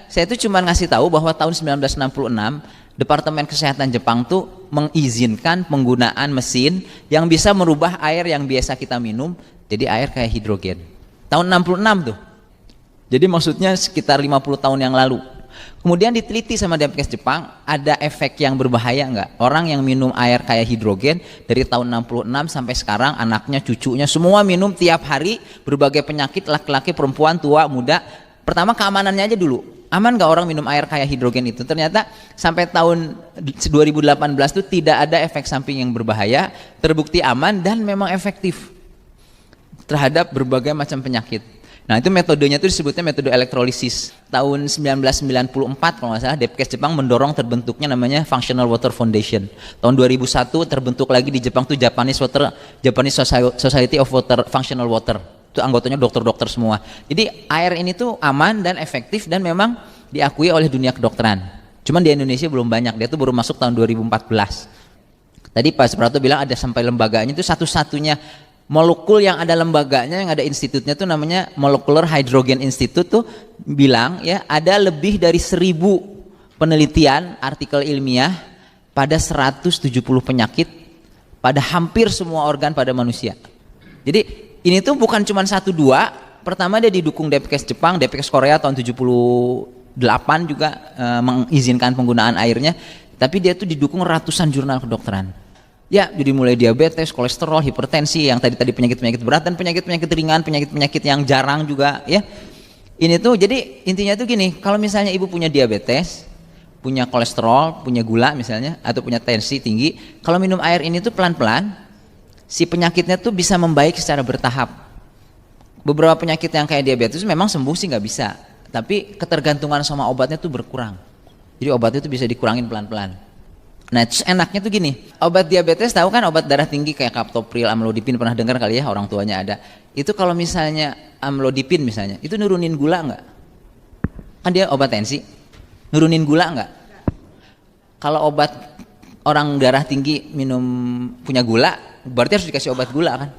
saya itu cuma ngasih tahu bahwa tahun 1966 Departemen Kesehatan Jepang tuh mengizinkan penggunaan mesin yang bisa merubah air yang biasa kita minum jadi air kayak hidrogen. Tahun 66 tuh. Jadi maksudnya sekitar 50 tahun yang lalu. Kemudian diteliti sama Depkes Jepang, ada efek yang berbahaya nggak? Orang yang minum air kayak hidrogen dari tahun 66 sampai sekarang, anaknya, cucunya, semua minum tiap hari, berbagai penyakit, laki-laki, perempuan, tua, muda. Pertama keamanannya aja dulu. Aman nggak orang minum air kayak hidrogen itu? Ternyata sampai tahun 2018 itu tidak ada efek samping yang berbahaya, terbukti aman dan memang efektif terhadap berbagai macam penyakit. Nah itu metodenya itu disebutnya metode elektrolisis. Tahun 1994 kalau nggak salah Depkes Jepang mendorong terbentuknya namanya Functional Water Foundation. Tahun 2001 terbentuk lagi di Jepang tuh Japanese Society of Water Functional Water. Itu anggotanya dokter-dokter semua. Jadi air ini tuh aman dan efektif dan memang diakui oleh dunia kedokteran. Cuman di Indonesia belum banyak. Dia tuh baru masuk tahun 2014. Tadi Pak Suprapto bilang ada sampai lembaganya itu satu-satunya molekul yang ada lembaganya, yang ada institutnya tuh namanya Molecular Hydrogen Institute tuh bilang ya ada lebih dari 1000 penelitian artikel ilmiah pada 170 penyakit pada hampir semua organ pada manusia. Jadi ini tuh bukan cuma 1-2, pertama dia didukung Depkes Jepang, Depkes Korea tahun 78 juga mengizinkan penggunaan airnya, tapi dia tuh didukung ratusan jurnal kedokteran. Ya, jadi mulai diabetes, kolesterol, hipertensi, yang tadi penyakit-penyakit berat dan penyakit-penyakit ringan, penyakit-penyakit yang jarang juga ya. Ini tuh jadi intinya tuh gini, kalau misalnya ibu punya diabetes, punya kolesterol, punya gula misalnya, atau punya tensi tinggi, kalau minum air ini tuh pelan-pelan, si penyakitnya tuh bisa membaik secara bertahap. Beberapa penyakit yang kayak diabetes memang sembuh sih nggak bisa, tapi ketergantungan sama obatnya tuh berkurang. Jadi obatnya tuh bisa dikurangin pelan-pelan. Nah enaknya tuh gini, obat diabetes tahu kan obat darah tinggi kayak kaptopril, amlodipin, pernah dengar kali ya, orang tuanya ada. Itu kalau misalnya amlodipin misalnya, itu nurunin gula nggak? Kan dia obat tensi, nurunin gula nggak? Kalau obat orang darah tinggi minum punya gula, berarti harus dikasih obat gula kan?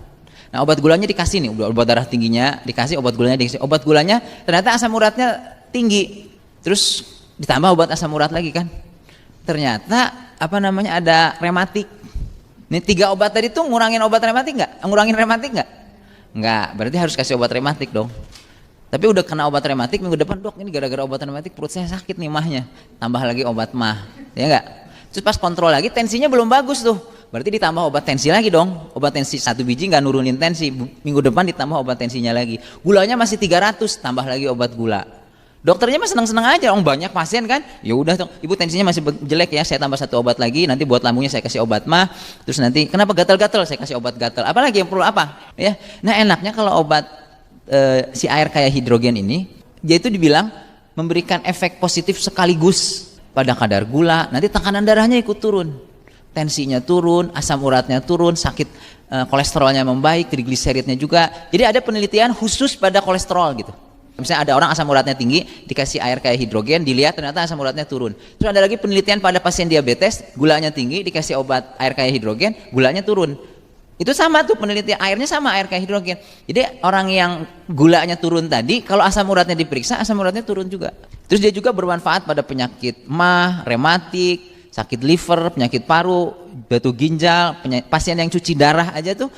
Nah obat gulanya dikasih nih, obat darah tingginya dikasih, obat gulanya dikasih, obat gulanya ternyata asam uratnya tinggi, terus ditambah obat asam urat lagi kan? Ternyata ada rematik. Nih 3 obat tadi tuh ngurangin obat rematik nggak? Ngurangin rematik nggak? Nggak, berarti harus kasih obat rematik dong. Tapi udah kena obat rematik, minggu depan dok ini gara-gara obat rematik perut saya sakit nih mahnya, tambah lagi obat mah, ya nggak? Terus pas kontrol lagi tensinya belum bagus tuh, berarti ditambah obat tensi lagi dong. Obat tensi 1 biji nggak nurunin tensi, minggu depan ditambah obat tensinya lagi. Gulanya masih 300, tambah lagi obat gula. Dokternya mah seneng-seneng aja, orang banyak pasien kan, ya udah ibu tensinya masih jelek ya, saya tambah 1 obat lagi, nanti buat lambungnya saya kasih obat mah, terus nanti kenapa gatal-gatal saya kasih obat gatal, apalagi yang perlu apa ya. Nah enaknya kalau obat si air kayak hidrogen ini, dia itu dibilang memberikan efek positif sekaligus pada kadar gula, nanti tekanan darahnya ikut turun, tensinya turun, asam uratnya turun, sakit kolesterolnya membaik, trigliseridnya juga. Jadi ada penelitian khusus pada kolesterol gitu. Misalnya ada orang asam uratnya tinggi, dikasih air kayak hidrogen, dilihat ternyata asam uratnya turun. Terus ada lagi penelitian pada pasien diabetes, gulanya tinggi, dikasih obat air kayak hidrogen, gulanya turun. Itu sama tuh penelitian, airnya sama air kayak hidrogen. Jadi orang yang gulanya turun tadi, kalau asam uratnya diperiksa, asam uratnya turun juga. Terus dia juga bermanfaat pada penyakit mah, rematik, sakit liver, penyakit paru, batu ginjal, pasien yang cuci darah aja tuh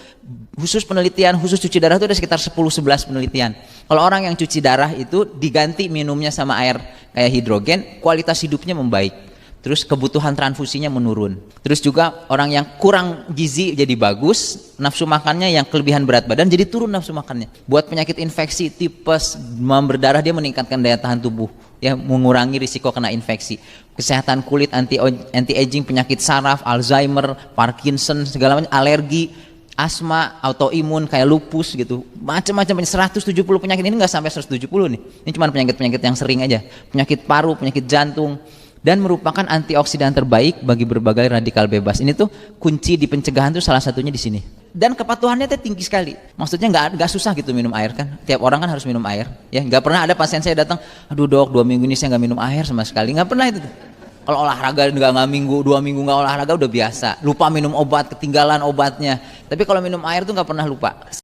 khusus penelitian khusus cuci darah itu ada sekitar 10-11 penelitian. Kalau orang yang cuci darah itu diganti minumnya sama air kayak hidrogen, kualitas hidupnya membaik. Terus kebutuhan transfusinya menurun. Terus juga orang yang kurang gizi jadi bagus, nafsu makannya yang kelebihan berat badan jadi turun nafsu makannya. Buat penyakit infeksi, tipes, demam berdarah dia meningkatkan daya tahan tubuh, ya mengurangi risiko kena infeksi. Kesehatan kulit, anti aging, penyakit saraf, Alzheimer, Parkinson, segala macam, alergi, asma, autoimun kayak lupus gitu, macam-macam 170 penyakit ini nggak sampai 170 nih. Ini cuma penyakit-penyakit yang sering aja, penyakit paru, penyakit jantung, dan merupakan antioksidan terbaik bagi berbagai radikal bebas. Ini tuh kunci di pencegahan tuh salah satunya di sini. Dan kepatuhannya tuh tinggi sekali. Maksudnya nggak susah gitu minum air kan. Tiap orang kan harus minum air. Ya nggak pernah ada pasien saya datang, aduh dok 2 minggu ini saya nggak minum air sama sekali. Nggak pernah itu. Kalau olahraga nggak minggu 2 minggu nggak olahraga udah biasa. Lupa minum obat, ketinggalan obatnya. Tapi kalau minum air tuh nggak pernah lupa.